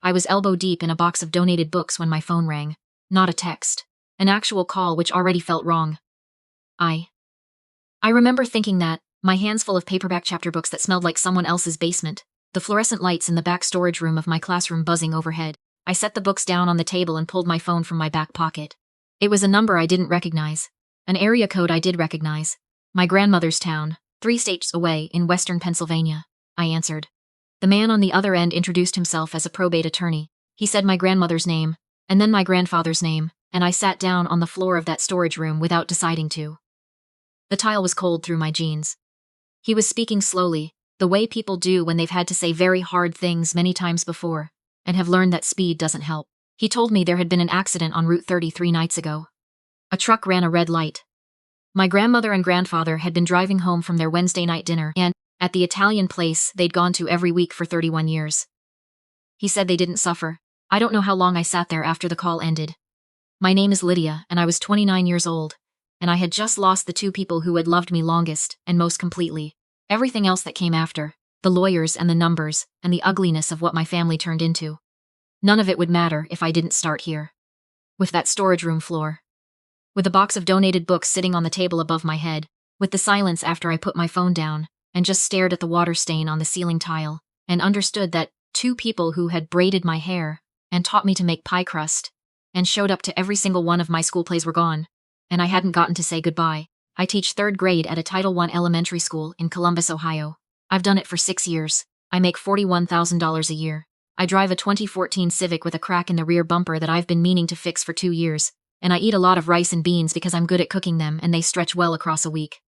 I was elbow deep in a box of donated books when my phone rang. Not a text. An actual call which already felt wrong. I remember thinking that, my hands full of paperback chapter books that smelled like someone else's basement, the fluorescent lights in the back storage room of my classroom buzzing overhead. I set the books down on the table and pulled my phone from my back pocket. It was a number I didn't recognize. An area code I did recognize. My grandmother's town, 3 states away in western Pennsylvania. I answered. The man on the other end introduced himself as a probate attorney. He said my grandmother's name, and then my grandfather's name, and I sat down on the floor of that storage room without deciding to. The tile was cold through my jeans. He was speaking slowly, the way people do when they've had to say very hard things many times before, and have learned that speed doesn't help. He told me there had been an accident on Route 33 nights ago. A truck ran a red light. My grandmother and grandfather had been driving home from their Wednesday night dinner and, at the Italian place they'd gone to every week for 31 years. He said they didn't suffer. I don't know how long I sat there after the call ended. My name is Lydia, and I was 29 years old, and I had just lost the 2 people who had loved me longest and most completely. Everything else that came after, the lawyers and the numbers, and the ugliness of what my family turned into. None of it would matter if I didn't start here. With that storage room floor. With a box of donated books sitting on the table above my head, with the silence after I put my phone down, and just stared at the water stain on the ceiling tile, and understood that 2 people who had braided my hair, and taught me to make pie crust, and showed up to every single one of my school plays were gone, and I hadn't gotten to say goodbye. I teach 3rd grade at a Title I elementary school in Columbus, Ohio. I've done it for 6 years. I make $41,000 a year. I drive a 2014 Civic with a crack in the rear bumper that I've been meaning to fix for 2 years, and I eat a lot of rice and beans because I'm good at cooking them and they stretch well across a week.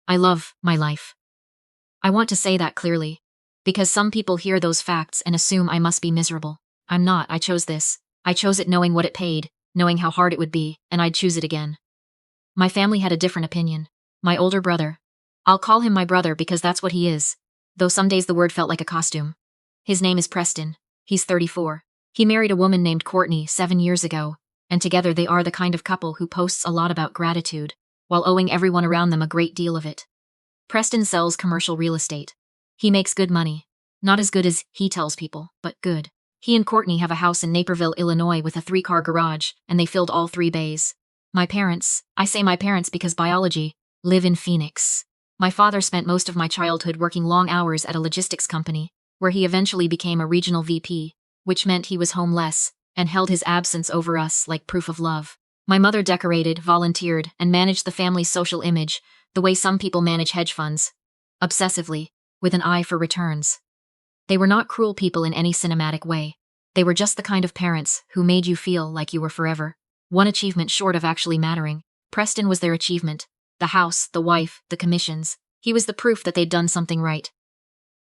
I love my life. I want to say that clearly, because some people hear those facts and assume I must be miserable. I'm not. I chose this. I chose it knowing what it paid, knowing how hard it would be, and I'd choose it again. My family had a different opinion. My older brother. I'll call him my brother because that's what he is, though some days the word felt like a costume. His name is Preston. He's 34. He married a woman named Courtney 7 years ago, and together they are the kind of couple who posts a lot about gratitude, while owing everyone around them a great deal of it. Preston sells commercial real estate. He makes good money. Not as good as he tells people, but good. He and Courtney have a house in Naperville, Illinois with a 3-car garage, and they filled all 3 bays. My parents, I say my parents because biology, live in Phoenix. My father spent most of my childhood working long hours at a logistics company, where he eventually became a regional VP, which meant he was home less, and held his absence over us like proof of love. My mother decorated, volunteered, and managed the family's social image, the way some people manage hedge funds. Obsessively, with an eye for returns. They were not cruel people in any cinematic way. They were just the kind of parents who made you feel like you were forever. One achievement short of actually mattering. Preston was their achievement. The house, the wife, the commissions. He was the proof that they'd done something right.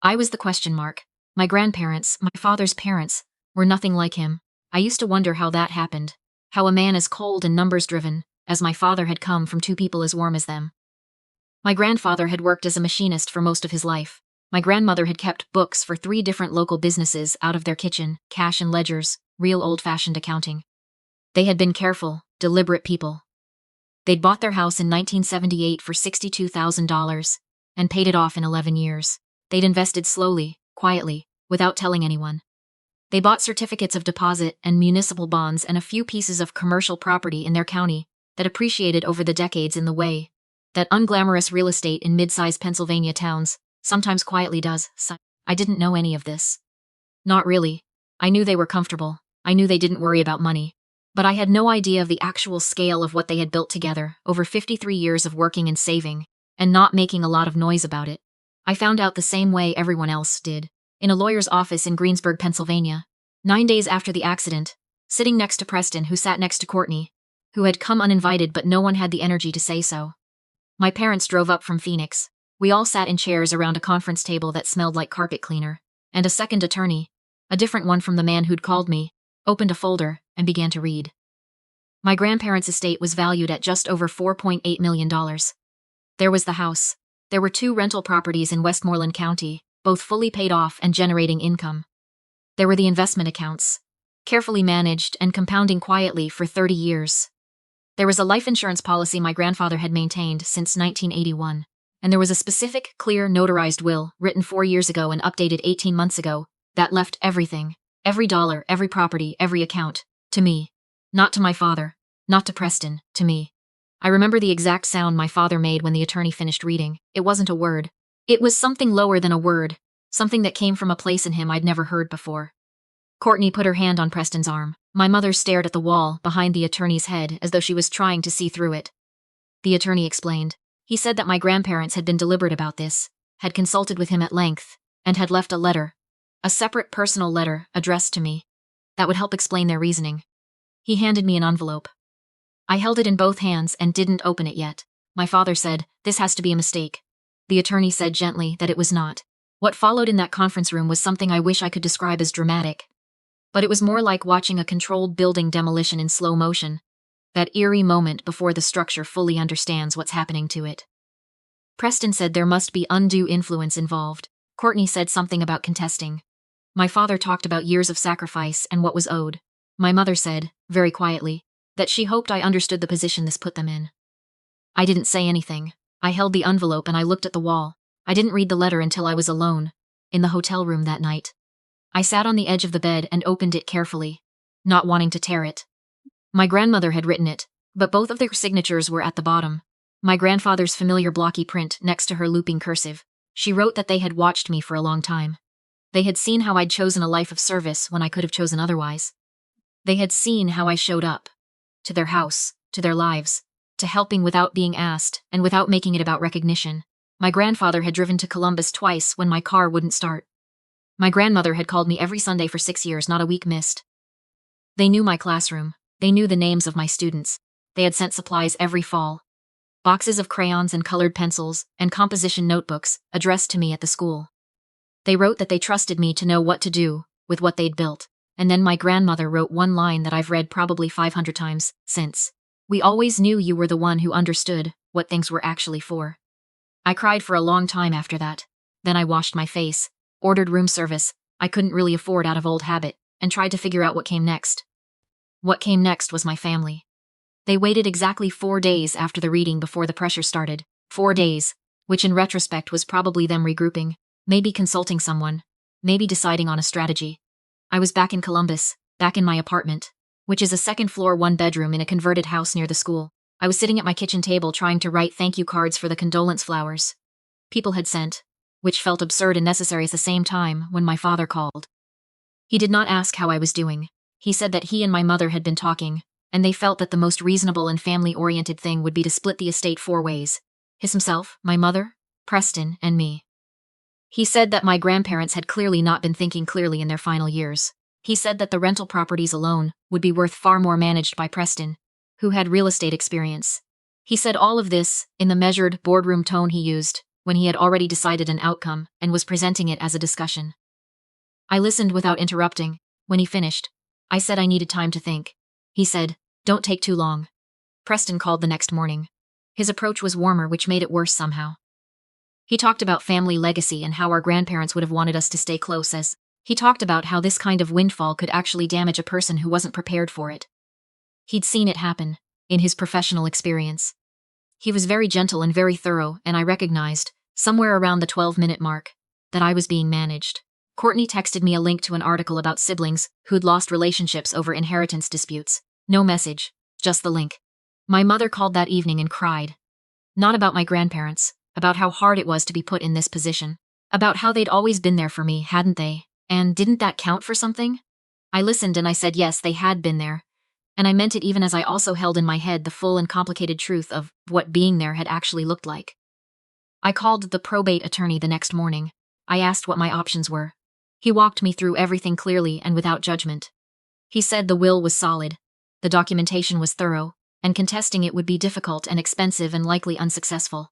I was the question mark. My grandparents, my father's parents, were nothing like him. I used to wonder how that happened. How a man as cold and numbers-driven as my father had come from 2 people as warm as them. My grandfather had worked as a machinist for most of his life. My grandmother had kept books for 3 different local businesses out of their kitchen, cash and ledgers, real old-fashioned accounting. They had been careful, deliberate people. They'd bought their house in 1978 for $62,000 and paid it off in 11 years. They'd invested slowly, quietly, without telling anyone. They bought certificates of deposit and municipal bonds and a few pieces of commercial property in their county that appreciated over the decades in the way that unglamorous real estate in mid-sized Pennsylvania towns sometimes quietly does. I didn't know any of this. Not really. I knew they were comfortable. I knew they didn't worry about money. But I had no idea of the actual scale of what they had built together over 53 years of working and saving, and not making a lot of noise about it. I found out the same way everyone else did. In a lawyer's office in Greensburg, Pennsylvania, 9 days after the accident, sitting next to Preston, who sat next to Courtney, who had come uninvited but no one had the energy to say so. My parents drove up from Phoenix. We all sat in chairs around a conference table that smelled like carpet cleaner, and a second attorney, a different one from the man who'd called me, opened a folder and began to read. My grandparents' estate was valued at just over $4.8 million. There was the house. There were 2 rental properties in Westmoreland County, both fully paid off and generating income. There were the investment accounts, carefully managed and compounding quietly for 30 years. There was a life insurance policy my grandfather had maintained since 1981, and there was a specific, clear, notarized will written 4 years ago and updated 18 months ago that left everything Every dollar, every property, every account. To me. Not to my father. Not to Preston. To me. I remember the exact sound my father made when the attorney finished reading. It wasn't a word. It was something lower than a word. Something that came from a place in him I'd never heard before. Courtney put her hand on Preston's arm. My mother stared at the wall behind the attorney's head as though she was trying to see through it. The attorney explained. He said that my grandparents had been deliberate about this, had consulted with him at length, and had left a letter. A separate personal letter addressed to me. That would help explain their reasoning. He handed me an envelope. I held it in both hands and didn't open it yet. My father said, "This has to be a mistake." The attorney said gently that it was not. What followed in that conference room was something I wish I could describe as dramatic. But it was more like watching a controlled building demolition in slow motion. That eerie moment before the structure fully understands what's happening to it. Preston said there must be undue influence involved. Courtney said something about contesting. My father talked about years of sacrifice and what was owed. My mother said, very quietly, that she hoped I understood the position this put them in. I didn't say anything. I held the envelope and I looked at the wall. I didn't read the letter until I was alone, in the hotel room that night. I sat on the edge of the bed and opened it carefully, not wanting to tear it. My grandmother had written it, but both of their signatures were at the bottom. My grandfather's familiar blocky print next to her looping cursive. She wrote that they had watched me for a long time. They had seen how I'd chosen a life of service when I could have chosen otherwise. They had seen how I showed up. To their house, to their lives, to helping without being asked, and without making it about recognition. My grandfather had driven to Columbus twice when my car wouldn't start. My grandmother had called me every Sunday for 6 years, not a week missed. They knew my classroom. They knew the names of my students. They had sent supplies every fall. Boxes of crayons and colored pencils, and composition notebooks, addressed to me at the school. They wrote that they trusted me to know what to do with what they'd built, and then my grandmother wrote one line that I've read probably 500 times since. "We always knew you were the one who understood what things were actually for." I cried for a long time after that. Then I washed my face, ordered room service I couldn't really afford out of old habit, and tried to figure out what came next. What came next was my family. They waited exactly 4 days after the reading before the pressure started. 4 days, which in retrospect was probably them regrouping, maybe consulting someone, maybe deciding on a strategy. I was back in Columbus, back in my apartment, which is a second-floor, one-bedroom in a converted house near the school. I was sitting at my kitchen table trying to write thank you cards for the condolence flowers people had sent, which felt absurd and necessary at the same time when my father called. He did not ask how I was doing. He said that he and my mother had been talking, and they felt that the most reasonable and family-oriented thing would be to split the estate 4 ways. Himself, my mother, Preston, and me. He said that my grandparents had clearly not been thinking clearly in their final years. He said that the rental properties alone would be worth far more managed by Preston, who had real estate experience. He said all of this in the measured boardroom tone he used when he had already decided an outcome and was presenting it as a discussion. I listened without interrupting. When he finished, I said I needed time to think. He said, "Don't take too long." Preston called the next morning. His approach was warmer, which made it worse somehow. He talked about family legacy and how our grandparents would have wanted us to stay close as he talked about how this kind of windfall could actually damage a person who wasn't prepared for it. He'd seen it happen, in his professional experience. He was very gentle and very thorough, and I recognized, somewhere around the 12-minute mark, that I was being managed. Courtney texted me a link to an article about siblings who'd lost relationships over inheritance disputes. No message, just the link. My mother called that evening and cried. Not about my grandparents, about how hard it was to be put in this position. About how they'd always been there for me, hadn't they? And didn't that count for something? I listened and I said yes, they had been there. And I meant it even as I also held in my head the full and complicated truth of what being there had actually looked like. I called the probate attorney the next morning. I asked what my options were. He walked me through everything clearly and without judgment. He said the will was solid, the documentation was thorough, and contesting it would be difficult and expensive and likely unsuccessful.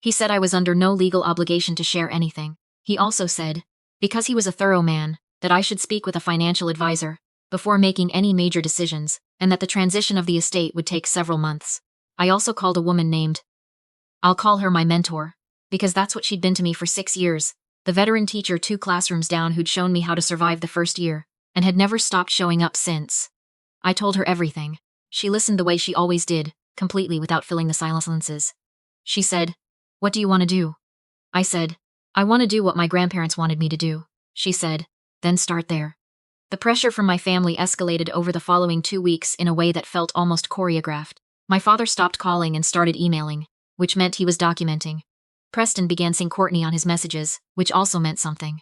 He said I was under no legal obligation to share anything. He also said, because he was a thorough man, that I should speak with a financial advisor before making any major decisions, and that the transition of the estate would take several months. I also called a woman named, I'll call her my mentor, because that's what she'd been to me for 6 years, the veteran teacher 2 classrooms down who'd shown me how to survive the first year, and had never stopped showing up since. I told her everything. She listened the way she always did, completely without filling the silences. She said, "What do you want to do?" I said, "I want to do what my grandparents wanted me to do." She said, "Then start there." The pressure from my family escalated over the following 2 weeks in a way that felt almost choreographed. My father stopped calling and started emailing, which meant he was documenting. Preston began seeing Courtney on his messages, which also meant something.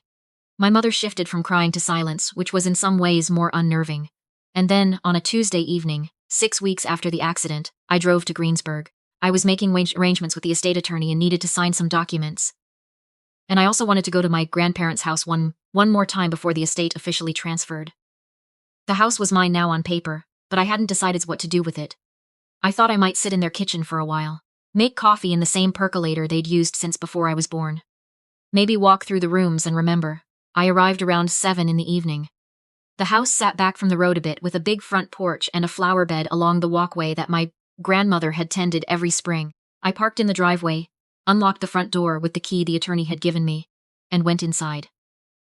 My mother shifted from crying to silence, which was in some ways more unnerving. And then, on a Tuesday evening, 6 weeks after the accident, I drove to Greensburg. I was making arrangements with the estate attorney and needed to sign some documents. And I also wanted to go to my grandparents' house one more time before the estate officially transferred. The house was mine now on paper, but I hadn't decided what to do with it. I thought I might sit in their kitchen for a while, make coffee in the same percolator they'd used since before I was born. Maybe walk through the rooms and remember. I arrived around 7 in the evening. The house sat back from the road a bit with a big front porch and a flower bed along the walkway that my grandmother had tended every spring. I parked in the driveway, unlocked the front door with the key the attorney had given me, and went inside.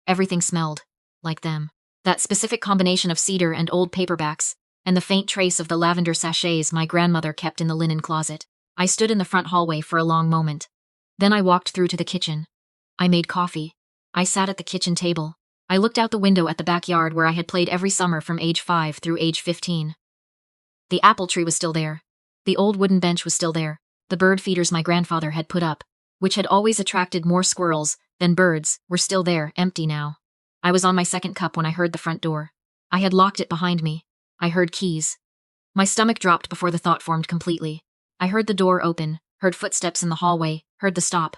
Everything smelled like them. That specific combination of cedar and old paperbacks, and the faint trace of the lavender sachets my grandmother kept in the linen closet. I stood in the front hallway for a long moment. Then I walked through to the kitchen. I made coffee. I sat at the kitchen table. I looked out the window at the backyard where I had played every summer from age 5 through age 15. The apple tree was still there. The old wooden bench was still there. The bird feeders my grandfather had put up, which had always attracted more squirrels than birds, were still there, empty now. I was on my second cup when I heard the front door. I had locked it behind me. I heard keys. My stomach dropped before the thought formed completely. I heard the door open, heard footsteps in the hallway, heard the stop.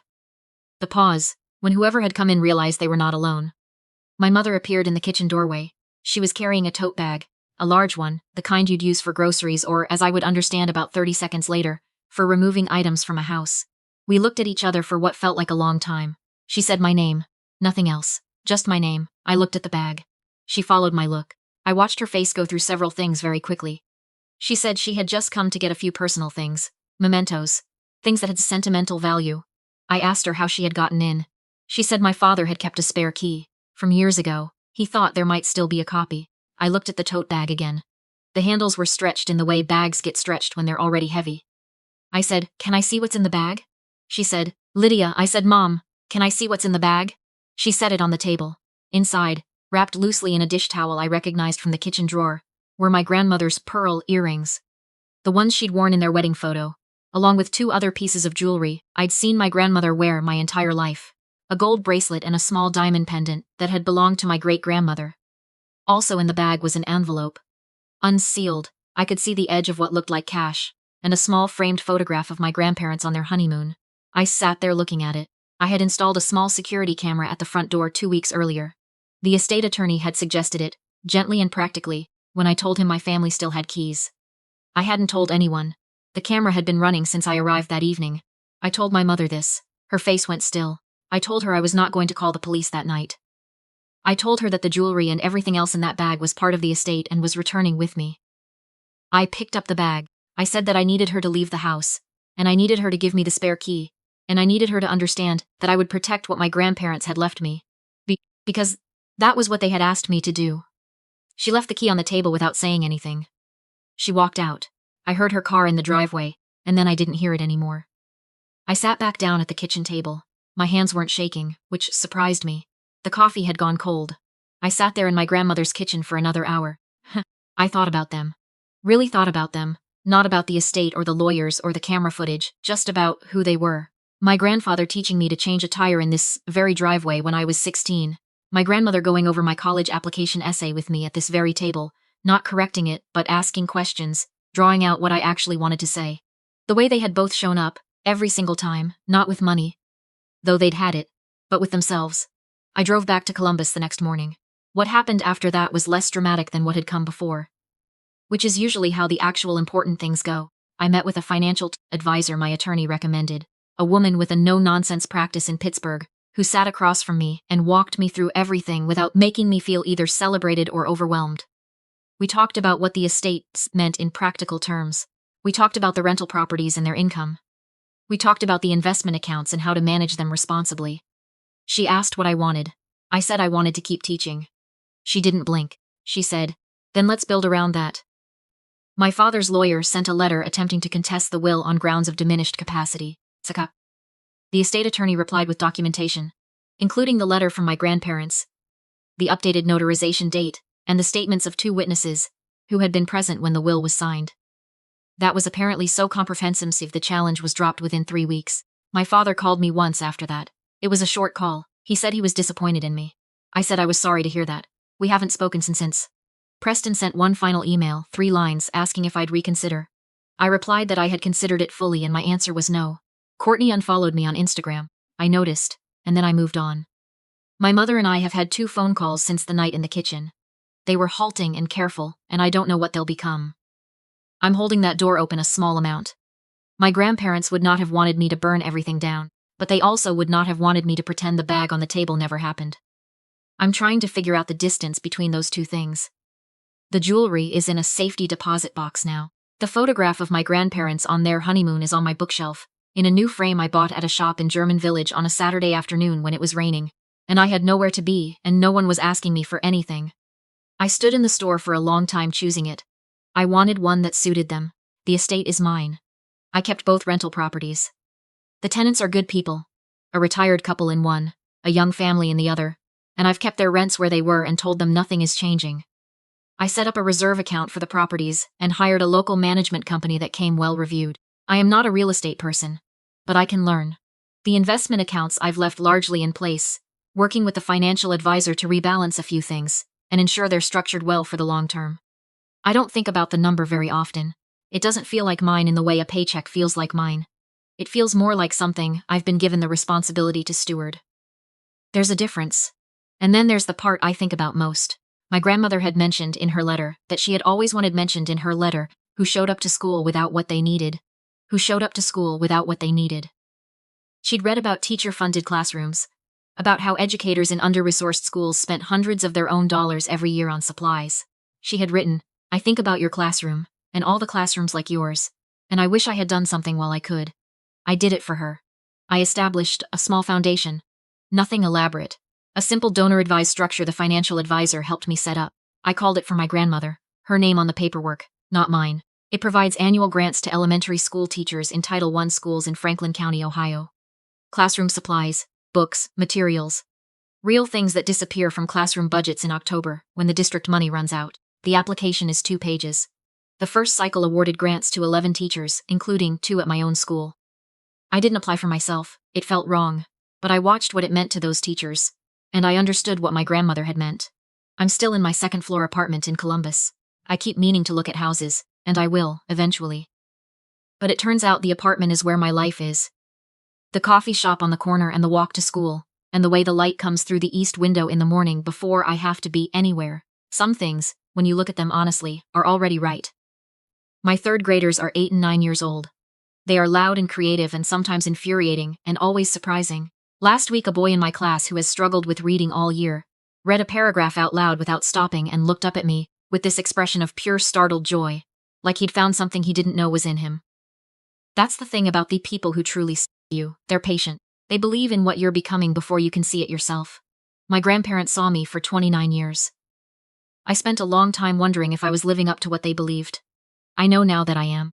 The pause, when whoever had come in realized they were not alone. My mother appeared in the kitchen doorway. She was carrying a tote bag, a large one, the kind you'd use for groceries or, as I would understand about 30 seconds later, for removing items from a house. We looked at each other for what felt like a long time. She said my name. Nothing else. Just my name. I looked at the bag. She followed my look. I watched her face go through several things very quickly. She said she had just come to get a few personal things. Mementos. Things that had sentimental value. I asked her how she had gotten in. She said my father had kept a spare key. From years ago. He thought there might still be a copy. I looked at the tote bag again. The handles were stretched in the way bags get stretched when they're already heavy. I said, "Can I see what's in the bag?" She said, "Lydia." I said, "Mom, can I see what's in the bag?" She set it on the table. Inside, wrapped loosely in a dish towel I recognized from the kitchen drawer, were my grandmother's pearl earrings. The ones she'd worn in their wedding photo, along with 2 other pieces of jewelry I'd seen my grandmother wear my entire life. A gold bracelet and a small diamond pendant that had belonged to my great-grandmother. Also in the bag was an envelope. Unsealed, I could see the edge of what looked like cash, and a small framed photograph of my grandparents on their honeymoon. I sat there looking at it. I had installed a small security camera at the front door 2 weeks earlier. The estate attorney had suggested it, gently and practically, when I told him my family still had keys. I hadn't told anyone. The camera had been running since I arrived that evening. I told my mother this. Her face went still. I told her I was not going to call the police that night. I told her that the jewelry and everything else in that bag was part of the estate and was returning with me. I picked up the bag. I said that I needed her to leave the house, and I needed her to give me the spare key, and I needed her to understand that I would protect what my grandparents had left me. Because that was what they had asked me to do. She left the key on the table without saying anything. She walked out. I heard her car in the driveway, and then I didn't hear it anymore. I sat back down at the kitchen table. My hands weren't shaking, which surprised me. The coffee had gone cold. I sat there in my grandmother's kitchen for another hour. I thought about them. Really thought about them. Not about the estate or the lawyers or the camera footage, just about who they were. My grandfather teaching me to change a tire in this very driveway when I was 16. My grandmother going over my college application essay with me at this very table, not correcting it, but asking questions, drawing out what I actually wanted to say. The way they had both shown up, every single time, not with money, though they'd had it, but with themselves. I drove back to Columbus the next morning. What happened after that was less dramatic than what had come before, which is usually how the actual important things go. I met with a financial advisor my attorney recommended, a woman with a no-nonsense practice in Pittsburgh, who sat across from me and walked me through everything without making me feel either celebrated or overwhelmed. We talked about what the estates meant in practical terms. We talked about the rental properties and their income. We talked about the investment accounts and how to manage them responsibly. She asked what I wanted. I said I wanted to keep teaching. She didn't blink. She said, "Then let's build around that." My father's lawyer sent a letter attempting to contest the will on grounds of diminished capacity. The estate attorney replied with documentation, including the letter from my grandparents, the updated notarization date, and the statements of 2 witnesses who had been present when the will was signed. That was apparently so comprehensive the challenge was dropped within 3 weeks. My father called me once after that. It was a short call. He said he was disappointed in me. I said I was sorry to hear that. We haven't spoken since. Preston sent one final email, 3 lines, asking if I'd reconsider. I replied that I had considered it fully and my answer was no. Courtney unfollowed me on Instagram. I noticed, and then I moved on. My mother and I have had 2 phone calls since the night in the kitchen. They were halting and careful, and I don't know what they'll become. I'm holding that door open a small amount. My grandparents would not have wanted me to burn everything down, but they also would not have wanted me to pretend the bag on the table never happened. I'm trying to figure out the distance between those 2 things. The jewelry is in a safety deposit box now. The photograph of my grandparents on their honeymoon is on my bookshelf, in a new frame I bought at a shop in German Village on a Saturday afternoon when it was raining, and I had nowhere to be and no one was asking me for anything. I stood in the store for a long time choosing it. I wanted one that suited them. The estate is mine. I kept both rental properties. The tenants are good people. A retired couple in one, a young family in the other, and I've kept their rents where they were and told them nothing is changing. I set up a reserve account for the properties and hired a local management company that came well reviewed. I am not a real estate person, but I can learn. The investment accounts I've left largely in place, working with the financial advisor to rebalance a few things and ensure they're structured well for the long term. I don't think about the number very often. It doesn't feel like mine in the way a paycheck feels like mine. It feels more like something I've been given the responsibility to steward. There's a difference. And then there's the part I think about most. My grandmother had mentioned in her letter that she had always wanted mentioned in her letter who showed up to school without what they needed. Who showed up to school without what they needed. She'd read about teacher-funded classrooms, about how educators in under-resourced schools spent hundreds of their own dollars every year on supplies. She had written, I think about your classroom, and all the classrooms like yours, and I wish I had done something while I could. I did it for her. I established a small foundation. Nothing elaborate. A simple donor-advised structure the financial advisor helped me set up. I called it for my grandmother, her name on the paperwork, not mine. It provides annual grants to elementary school teachers in Title I schools in Franklin County, Ohio. Classroom supplies, books, materials. Real things that disappear from classroom budgets in October when the district money runs out. The application is 2 pages. The first cycle awarded grants to 11 teachers, including 2 at my own school. I didn't apply for myself. It felt wrong. But I watched what it meant to those teachers. And I understood what my grandmother had meant. I'm still in my 2nd-floor apartment in Columbus. I keep meaning to look at houses, and I will, eventually. But it turns out the apartment is where my life is. The coffee shop on the corner and the walk to school, and the way the light comes through the east window in the morning before I have to be anywhere. Some things, when you look at them honestly, are already right. My 3rd graders are 8 and 9 years old. They are loud and creative and sometimes infuriating and always surprising. Last week a boy in my class who has struggled with reading all year read a paragraph out loud without stopping and looked up at me with this expression of pure startled joy, like he'd found something he didn't know was in him. That's the thing about the people who truly see you. They're patient. They believe in what you're becoming before you can see it yourself. My grandparents saw me for 29 years. I spent a long time wondering if I was living up to what they believed. I know now that I am.